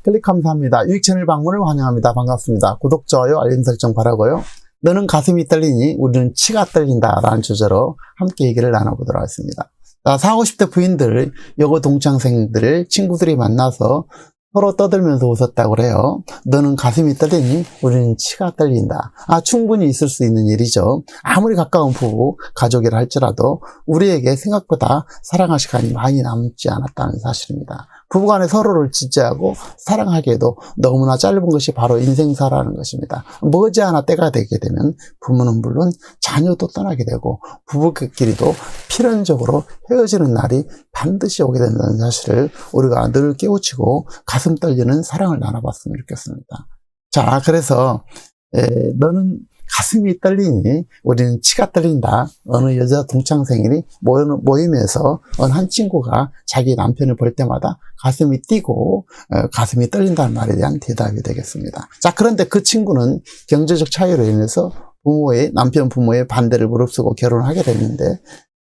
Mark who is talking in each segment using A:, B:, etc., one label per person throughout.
A: 클릭 감사합니다. 유익 채널 방문을 환영합니다. 반갑습니다. 구독, 좋아요, 알림 설정 바라고요. 너는 가슴이 떨리니 우리는 치가 떨린다 라는 주제로 함께 얘기를 나눠보도록 하겠습니다. 자, 40, 50대 부인들, 여고 동창생들, 친구들이 만나서 서로 떠들면서 웃었다고 그래요. 너는 가슴이 떨리니 우리는 치가 떨린다. 충분히 있을 수 있는 일이죠. 아무리 가까운 부부, 가족이라 할지라도 우리에게 생각보다 사랑할 시간이 많이 남지 않았다는 사실입니다. 부부간에 서로를 지지하고 사랑하기에도 너무나 짧은 것이 바로 인생사라는 것입니다. 머지않아 때가 되게 되면 부모는 물론 자녀도 떠나게 되고 부부끼리도 필연적으로 헤어지는 날이 반드시 오게 된다는 사실을 우리가 늘 깨우치고 가슴 떨리는 사랑을 나눠봤으면 좋겠습니다. 자, 그래서 너는 가슴이 떨리니 우리는 치가 떨린다. 어느 여자 동창생이 모임에서 어느 한 친구가 자기 남편을 볼 때마다 가슴이 뛰고 가슴이 떨린다는 말에 대한 대답이 되겠습니다. 자, 그런데 그 친구는 경제적 차이로 인해서 남편 부모의 반대를 무릅쓰고 결혼을 하게 됐는데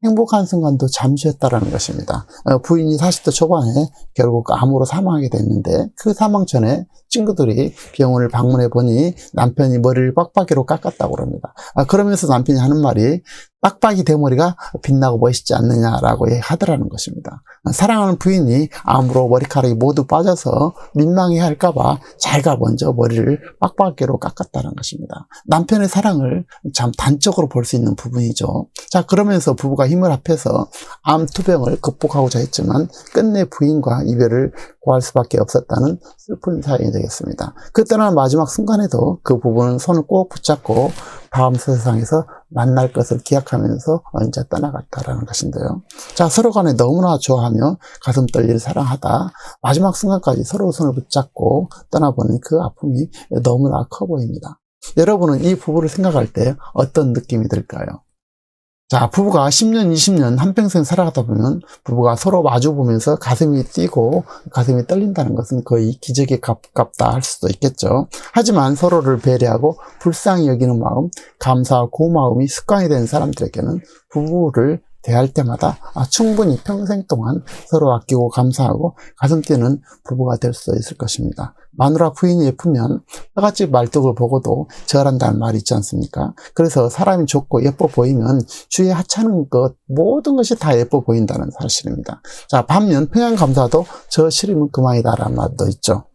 A: 행복한 순간도 잠시였다라는 것입니다. 부인이 40대 초반에 결국 암으로 사망하게 됐는데 그 사망 전에 친구들이 병원을 방문해 보니 남편이 머리를 빡빡이로 깎았다고 합니다. 그러면서 남편이 하는 말이 빡빡이 대머리가 빛나고 멋있지 않느냐라고 하더라는 것입니다. 사랑하는 부인이 암으로 머리카락이 모두 빠져서 민망해할까봐 자기가 먼저 머리를 빡빡이로 깎았다는 것입니다. 남편의 사랑을 참 단적으로 볼 수 있는 부분이죠. 자, 그러면서 부부가 힘을 합해서 암 투병을 극복하고자 했지만 끝내 부인과 이별을 고할 수밖에 없었다는 슬픈 사연이 되겠습니다. 그 떠나는 마지막 순간에도 그 부부는 손을 꼭 붙잡고 다음 세상에서 만날 것을 기약하면서 언제 떠나갔다라는 것인데요. 자, 서로 간에 너무나 좋아하며 가슴 떨리는 사랑하다 마지막 순간까지 서로 손을 붙잡고 떠나보는 그 아픔이 너무나 커 보입니다. 여러분은 이 부부를 생각할 때 어떤 느낌이 들까요? 자, 부부가 10년, 20년 한평생 살아가다 보면 부부가 서로 마주보면서 가슴이 뛰고 가슴이 떨린다는 것은 거의 기적에 가깝다 할 수도 있겠죠. 하지만 서로를 배려하고 불쌍히 여기는 마음, 감사와 고마움이 습관이 된 사람들에게는 부부를 대할 때마다 충분히 평생 동안 서로 아끼고 감사하고 가슴 뛰는 부부가 될 수 있을 것입니다. 마누라 부인이 예쁘면 처갓집 말뚝을 보고도 절한다는 말이 있지 않습니까? 그래서 사람이 좋고 예뻐 보이면 주위에 하찮은 것 모든 것이 다 예뻐 보인다는 사실입니다. 자, 반면 평양감사도 저 싫으면 그만이다라는 말도 있죠.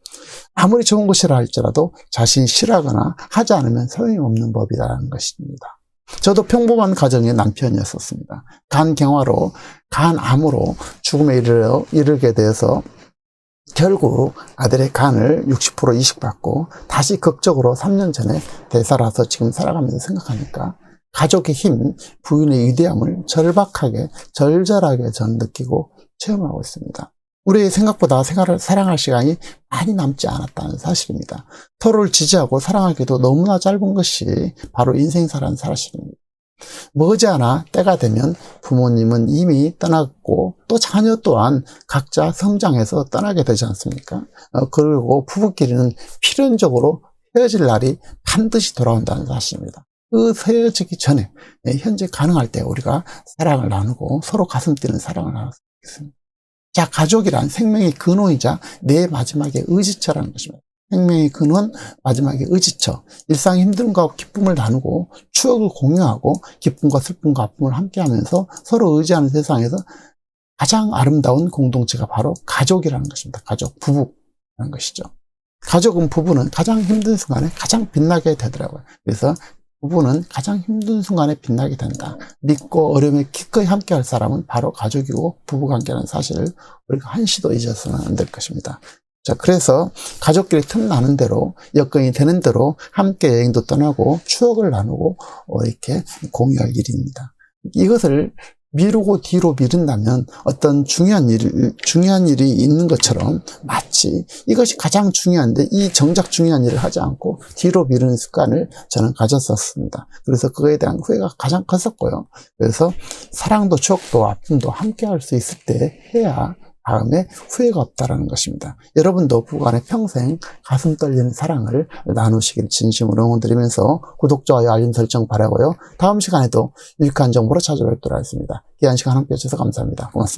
A: 아무리 좋은 것이라 할지라도 자신이 싫어하거나 하지 않으면 소용없는 법이라는 것입니다. 저도 평범한 가정의 남편이었었습니다. 간경화로, 간암으로 죽음에 이르게 되어서 결국 아들의 간을 60% 이식받고 다시 극적으로 3년 전에 되살아서 지금 살아가면서 생각하니까 가족의 힘, 부인의 위대함을 절절하게 저는 느끼고 체험하고 있습니다. 우리의 생각보다 사랑할 시간이 많이 남지 않았다는 사실입니다. 서로를 지지하고 사랑하기도 너무나 짧은 것이 바로 인생사라는 사실입니다. 머지않아 때가 되면 부모님은 이미 떠났고 또 자녀 또한 각자 성장해서 떠나게 되지 않습니까? 그리고 부부끼리는 필연적으로 헤어질 날이 반드시 돌아온다는 사실입니다. 그 헤어지기 전에 현재 가능할 때 우리가 사랑을 나누고 서로 가슴 뛰는 사랑을 나눌 수 있습니다. 자, 가족이란 생명의 근원이자 내 마지막의 의지처라는 것입니다. 생명의 근원, 마지막의 의지처. 일상의 힘듦과 기쁨을 나누고 추억을 공유하고 기쁨과 슬픔과 아픔을 함께하면서 서로 의지하는 세상에서 가장 아름다운 공동체가 바로 가족이라는 것입니다. 가족, 부부라는 것이죠. 가족은 부부는 가장 힘든 순간에 가장 빛나게 되더라고요. 그래서 부부는 가장 힘든 순간에 빛나게 된다. 믿고 어려움에 기꺼이 함께할 사람은 바로 가족이고 부부관계라는 사실을 우리가 한시도 잊어서는 안 될 것입니다. 자, 그래서 가족끼리 틈나는 대로 여건이 되는 대로 함께 여행도 떠나고 추억을 나누고 이렇게 공유할 일입니다. 이것을 미루고 뒤로 미룬다면 어떤 중요한 일이 있는 것처럼 마치 이것이 가장 중요한데 이 정작 중요한 일을 하지 않고 뒤로 미루는 습관을 저는 가졌었습니다. 그래서 그거에 대한 후회가 가장 컸었고요. 그래서 사랑도 추억도 아픔도 함께 할 수 있을 때 해야 다음에 후회가 없다라는 것입니다. 여러분도 부부간에 평생 가슴 떨리는 사랑을 나누시길 진심으로 응원드리면서 구독, 좋아요, 알림 설정 바라고요. 다음 시간에도 유익한 정보로 찾아뵙도록 하겠습니다. 귀한 시간 함께 해주셔서 감사합니다. 고맙습니다.